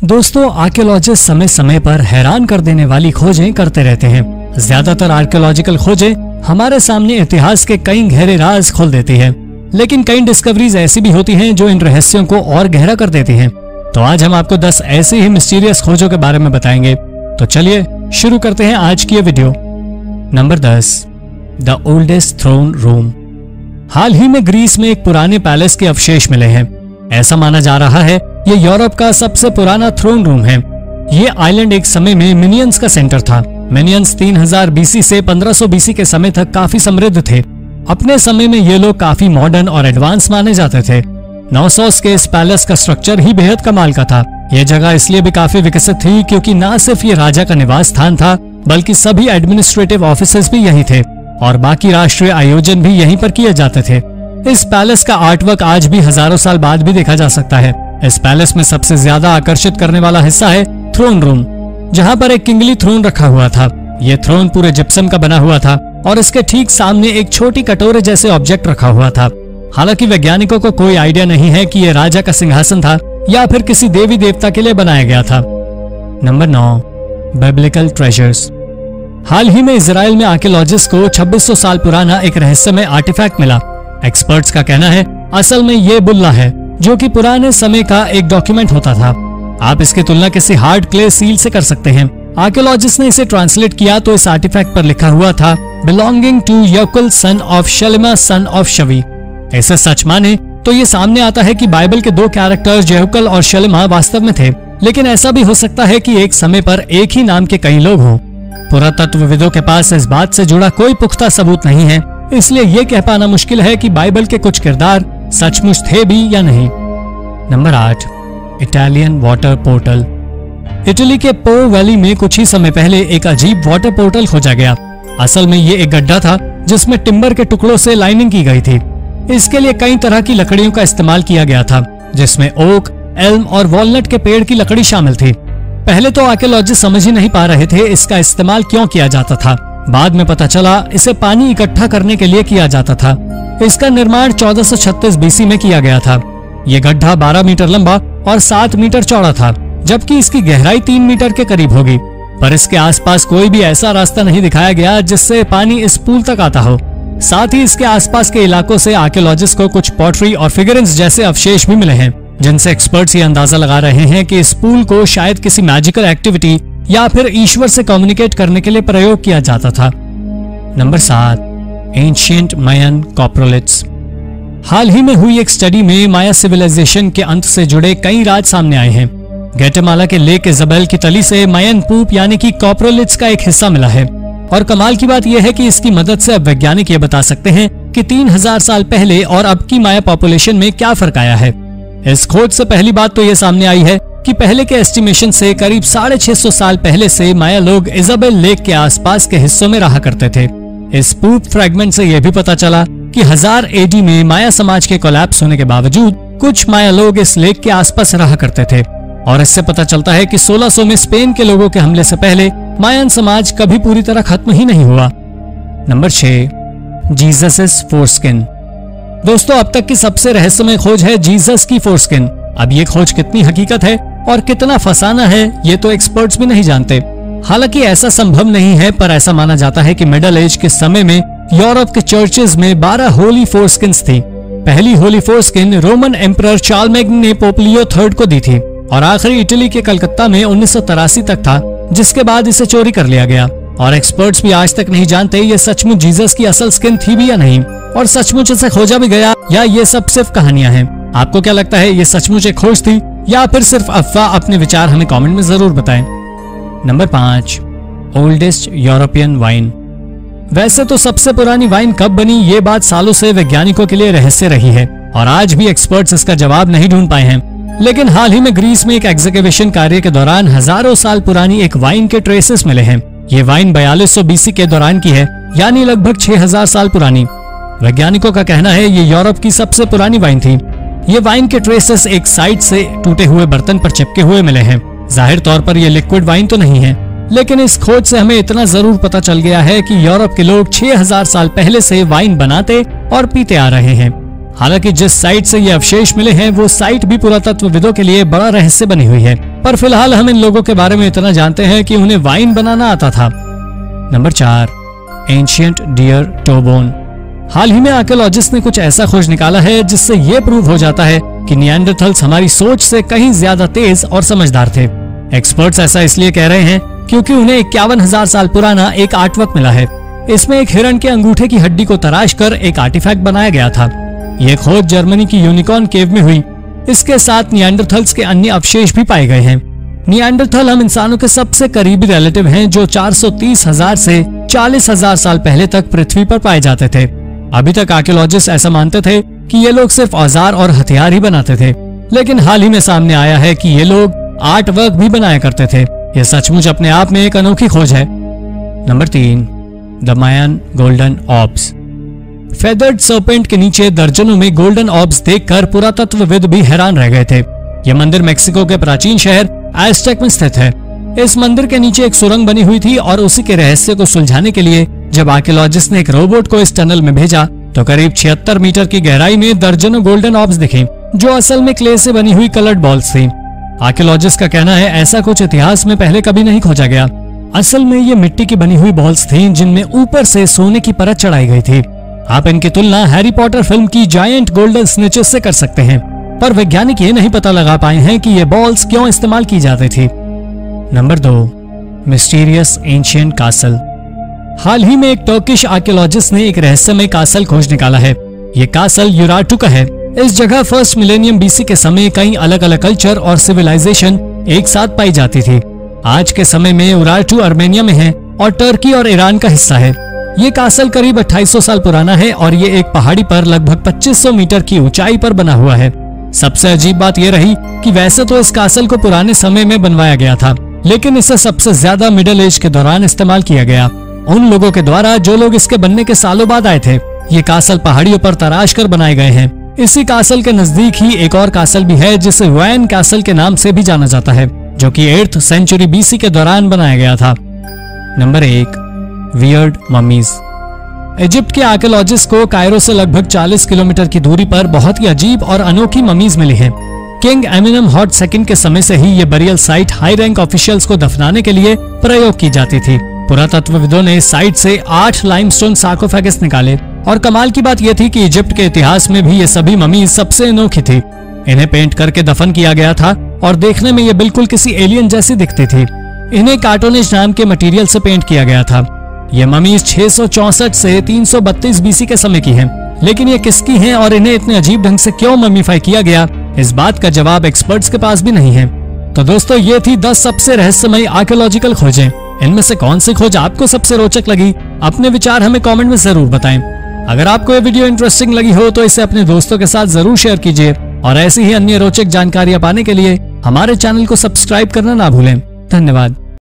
दोस्तों, आर्कियोलॉजिस्ट समय समय पर हैरान कर देने वाली खोजें करते रहते हैं। ज्यादातर आर्कियोलॉजिकल खोजें हमारे सामने इतिहास के कई गहरे राज खोल देती है, लेकिन कई डिस्कवरीज ऐसी भी होती हैं जो इन रहस्यों को और गहरा कर देती हैं। तो आज हम आपको 10 ऐसी ही मिस्टीरियस खोजों के बारे में बताएंगे। तो चलिए शुरू करते हैं आज की ये video. Number 10, the oldest throne room. हाल ही में ग्रीस में एक पुराने पैलेस के अवशेष मिले हैं। ऐसा माना जा रहा है ये यूरोप का सबसे पुराना थ्रोन रूम है। ये आइलैंड एक समय में मिनियंस का सेंटर था। मिनियंस 3000 बीसी से 1500 बीसी के समय तक काफी समृद्ध थे। अपने समय में ये लोग काफी मॉडर्न और एडवांस माने जाते थे। नॉसोस के इस पैलेस का स्ट्रक्चर ही बेहद कमाल का था। यह जगह इसलिए भी काफी विकसित थी क्योंकि न सिर्फ ये राजा का निवास स्थान था, बल्कि सभी एडमिनिस्ट्रेटिव ऑफिसेस भी यही थे और बाकी राष्ट्रीय आयोजन भी यहीं पर किए जाते थे। इस पैलेस का आर्टवर्क आज भी हजारों साल बाद भी देखा जा सकता है। इस पैलेस में सबसे ज्यादा आकर्षित करने वाला हिस्सा है थ्रोन रूम, जहाँ पर एक किंगली थ्रोन रखा हुआ था। ये थ्रोन पूरे जिप्सम का बना हुआ था और इसके ठीक सामने एक छोटी कटोरे जैसे ऑब्जेक्ट रखा हुआ था। हालांकि वैज्ञानिकों को कोई आइडिया नहीं है कि यह राजा का सिंहासन था या फिर किसी देवी देवता के लिए बनाया गया था। Number 9, biblical treasures. हाल ही में इजराइल में आर्कियोलॉजिस्ट को 2600 साल पुराना एक रहस्यमय आर्टिफैक्ट मिला। एक्सपर्ट्स का कहना है असल में ये बुल्ला है, जो कि पुराने समय का एक डॉक्यूमेंट होता था। आप इसकी तुलना किसी हार्ड क्ले सील से कर सकते हैं। आर्कियोलॉजिस्ट ने इसे ट्रांसलेट किया तो इस आर्टिफैक्ट पर लिखा हुआ था, belonging to Yakul son of Shlema son of Shavi. ऐसे सच माने तो ये सामने आता है कि बाइबल के 2 कैरेक्टर्स यहुकल और शलेमा वास्तव में थे, लेकिन ऐसा भी हो सकता है कि एक समय पर एक ही नाम के कई लोग हों। पुरातत्वविदों के पास इस बात से जुड़ा कोई पुख्ता सबूत नहीं है, इसलिए ये कह पाना मुश्किल है कि बाइबल के कुछ किरदार सचमुच थे भी या नहीं। Number 8, Italian water portal. Italy के पो वैली में कुछ ही समय पहले एक अजीब वाटर पोर्टल खोजा गया। असल में ये एक गड्ढा था जिसमें टिम्बर के टुकड़ों से लाइनिंग की गई थी। इसके लिए कई तरह की लकड़ियों का इस्तेमाल किया गया था, जिसमें ओक, एल्म और वॉलनट के पेड़ की लकड़ी शामिल थी। पहले तो आर्कियोलॉजिस्ट समझ ही नहीं पा रहे थे इसका इस्तेमाल क्यों किया जाता था। बाद में पता चला इसे पानी इकट्ठा करने के लिए किया जाता था। इसका निर्माण 1436 बीसी में किया गया था। ये गड्ढा 12 मीटर लंबा और 7 मीटर चौड़ा था, जबकि इसकी गहराई 3 मीटर के करीब होगी। पर इसके आसपास कोई भी ऐसा रास्ता नहीं दिखाया गया जिससे पानी इस पूल तक आता हो। साथ ही इसके आसपास के इलाकों से आर्कियोलॉजिस्ट को कुछ पॉटरी और फिगरेंस जैसे अवशेष भी मिले हैं, जिनसे एक्सपर्ट्स ये अंदाजा लगा रहे हैं कि इस पूल को शायद किसी मैजिकल एक्टिविटी या फिर ईश्वर से कम्युनिकेट करने के लिए प्रयोग किया जाता था। नंबर 7, एंशिएंट मायन कॉप्रोलिथ्स। हाल ही में हुई एक स्टडी में माया सिविलाइजेशन के अंत से जुड़े कई राज सामने आए हैं। ग्वाटेमाला के लेक इजाबेल की तली से मायन पूप यानी कि कॉप्रोलिथ्स का एक हिस्सा मिला है और कमाल की बात यह है कि इसकी मदद से अब वैज्ञानिक ये बता सकते हैं कि 3000 साल पहले और अब की माया पॉपुलेशन में क्या फर्क आया है। इस खोज से पहली बात तो ये सामने आई है कि पहले के एस्टिमेशन से करीब 650 साल पहले से माया लोग इजाबेल लेक के आसपास के हिस्सों में रहा करते थे। इस पूप फ्रैगमेंट से यह भी पता चला कि 1000 एडी में माया समाज के कोलैप्स होने के बावजूद कुछ माया लोग इस लेक के आसपास रहा करते थे और इससे पता चलता है कि 1600 में स्पेन के लोगों के हमले से पहले मायन समाज कभी पूरी तरह खत्म ही नहीं हुआ। Number 6, Jesus foreskin. दोस्तों, अब तक की सबसे रहस्यमय खोज है जीसस की फोरस्किन। अब ये खोज कितनी हकीकत है और कितना फसाना है ये तो एक्सपर्ट्स भी नहीं जानते। हालांकि ऐसा संभव नहीं है, पर ऐसा माना जाता है कि मिडल एज के समय में यूरोप के चर्चेज में 12 होली फोरस्किन्स थी। पहली होली फोरस्किन रोमन एम्परर चार्लमेग्न ने पोप लियो III को दी थी और आखिरी इटली के कलकत्ता में 1983 तक था, जिसके बाद इसे चोरी कर लिया गया। और एक्सपर्ट्स भी आज तक नहीं जानते ये सचमुच जीसस की असल स्किन थी भी या नहीं, और सचमुच इसे खोजा भी गया या ये सब सिर्फ कहानियां हैं। आपको क्या लगता है, ये सचमुच एक खोज थी या फिर सिर्फ अफवाह? अपने विचार हमें कमेंट में जरूर बताएं। Number 5, oldest European wine. वैसे तो सबसे पुरानी वाइन कब बनी ये बात सालों से वैज्ञानिकों के लिए रहस्य रही है और आज भी एक्सपर्ट्स इसका जवाब नहीं ढूंढ पाए हैं। लेकिन हाल ही में ग्रीस में एक एग्जीक्यूशन कार्य के दौरान हजारों साल पुरानी एक वाइन के ट्रेसेस मिले हैं। ये वाइन 4200 बीसी के दौरान की है, यानी लगभग 6000 साल पुरानी। वैज्ञानिकों का कहना है ये यूरोप की सबसे पुरानी वाइन थी। ये वाइन के ट्रेसेस एक साइड से टूटे हुए बर्तन पर चिपके हुए मिले हैं। जाहिर तौर पर ये लिक्विड वाइन तो नहीं है, लेकिन इस खोज से हमें इतना जरूर पता चल गया है कि यूरोप के लोग 6000 साल पहले से वाइन बनाते और पीते आ रहे हैं। हालांकि जिस साइट से ये अवशेष मिले हैं वो साइट भी पुरातत्वविदों के लिए बड़ा रहस्य बनी हुई है। पर फिलहाल हम इन लोगों के बारे में इतना जानते हैं कि उन्हें वाइन बनाना आता था। Number 4, ancient deer toe bone. हाल ही में आर्कियोलॉजिस्ट ने कुछ ऐसा खोज निकाला है जिससे ये प्रूव हो जाता है कि निएंडरथल्स हमारी सोच से कहीं ज्यादा तेज और समझदार थे। एक्सपर्ट्स ऐसा इसलिए कह रहे हैं क्योंकि उन्हें 51,000 साल पुराना एक आर्टवर्क मिला है। इसमें एक हिरण के अंगूठे की हड्डी को तराश कर एक आर्टिफैक्ट बनाया गया था। ये खोज जर्मनी की यूनिकॉर्न केव में हुई। इसके साथ निएंडरथल्स के अन्य अवशेष भी पाए गए हैं। निएंडरथल हम इंसानों के सबसे करीबी रिलेटिव हैं जो 430,000 से 40,000 साल पहले तक पृथ्वी पर पाए जाते थे। अभी तक आर्कियोलॉजिस्ट ऐसा मानते थे कि ये लोग सिर्फ औजार और हथियार ही बनाते थे, लेकिन हाल ही में सामने आया है कि ये लोग आर्ट वर्क भी बनाया करते थे। यह सचमुच अपने आप में एक अनोखी खोज है। Number 3, the Mayan golden orbs. Feathered serpent के नीचे दर्जनों में गोल्डन ऑर्ब्स देखकर पुरातत्वविद भी हैरान रह गए थे। यह मंदिर मेक्सिको के प्राचीन शहर एज़टेक में स्थित है। इस मंदिर के नीचे एक सुरंग बनी हुई थी और उसी के रहस्य को सुलझाने के लिए जब आर्कियोलॉजिस्ट ने एक रोबोट को इस टनल में भेजा तो करीब 76 मीटर की गहराई में दर्जनों गोल्डन ऑर्ब्स दिखे, जो असल में क्ले से बनी हुई कलर्ड बॉल्स थी। आर्कियोलॉजिस्ट का कहना है ऐसा कुछ इतिहास में पहले कभी नहीं खोजा गया। असल में ये मिट्टी की बनी हुई बॉल्स थी जिनमें ऊपर से सोने की परत चढ़ाई गई थी। आप इनकी तुलना हैरी पॉटर फिल्म की जायंट गोल्डन स्नेचेस से कर सकते हैं, पर वैज्ञानिक ये नहीं पता लगा पाए हैं कि ये बॉल्स क्यों इस्तेमाल की जाती थी। Number 2, mysterious ancient castle. हाल ही में एक टर्किश आर्कियोलॉजिस्ट ने एक रहस्यमय कासल खोज निकाला है। ये कासल यूराटू का है। इस जगह फर्स्ट मिलेनियम बीसी के समय कई अलग अलग कल्चर और सिविलाइजेशन एक साथ पाई जाती थी। आज के समय में यूराटू अर्मेनिया में है और टर्की और ईरान का हिस्सा है। ये कासल करीब 2800 साल पुराना है और ये एक पहाड़ी पर लगभग 2500 मीटर की ऊंचाई पर बना हुआ है। सबसे अजीब बात यह रही कि वैसे तो इस कासल को पुराने समय में बनवाया गया था, लेकिन इसे सबसे ज्यादा मिडिल एज के दौरान इस्तेमाल किया गया, उन लोगों के द्वारा जो लोग इसके बनने के सालों बाद आए थे। ये कासल पहाड़ियों पर तराश कर बनाए गए हैं। इसी कासल के नजदीक ही एक और कासल भी है जिसे वैन कासल के नाम से भी जाना जाता है, जो कि 8th सेंचुरी बीसी के दौरान बनाया गया था। Number 1, weird mummies. इजिप्ट के आर्कियोलॉजिस्ट को कायरो से लगभग 40 किलोमीटर की दूरी पर बहुत ही अजीब और अनोखी ममीज मिली हैं। किंग एमिनमहॉट सेकंड के समय से ही ये burial site high rank officials को दफनाने के लिए प्रयोग की जाती थी। पुरातत्वविदों ने साइट से 8 लाइमस्टोन सार्कोफेगस निकाले और कमाल की बात यह थी कि इजिप्ट के इतिहास में भी ये सभी ममीज सबसे अनोखी थी। इन्हें पेंट करके दफन किया गया था और देखने में ये बिल्कुल किसी एलियन जैसी दिखती थी। इन्हें कार्टोनेज नाम के मटेरियल से पेंट किया गया था। ये ममीज 664 से 332 बीसी के समय की हैं, लेकिन ये किसकी हैं और इन्हें इतने अजीब ढंग से क्यों ममीफाई किया गया, इस बात का जवाब एक्सपर्ट्स के पास भी नहीं है। तो दोस्तों, ये थी 10 सबसे रहस्यमयी आर्कियोलॉजिकल खोजें। इनमें से कौन सी खोज आपको सबसे रोचक लगी? अपने विचार हमें कमेंट में जरूर बताएं। अगर आपको ये वीडियो इंटरेस्टिंग लगी हो तो इसे अपने दोस्तों के साथ जरूर शेयर कीजिए और ऐसी ही अन्य रोचक जानकारियां पाने के लिए हमारे चैनल को सब्सक्राइब करना ना भूलें। धन्यवाद।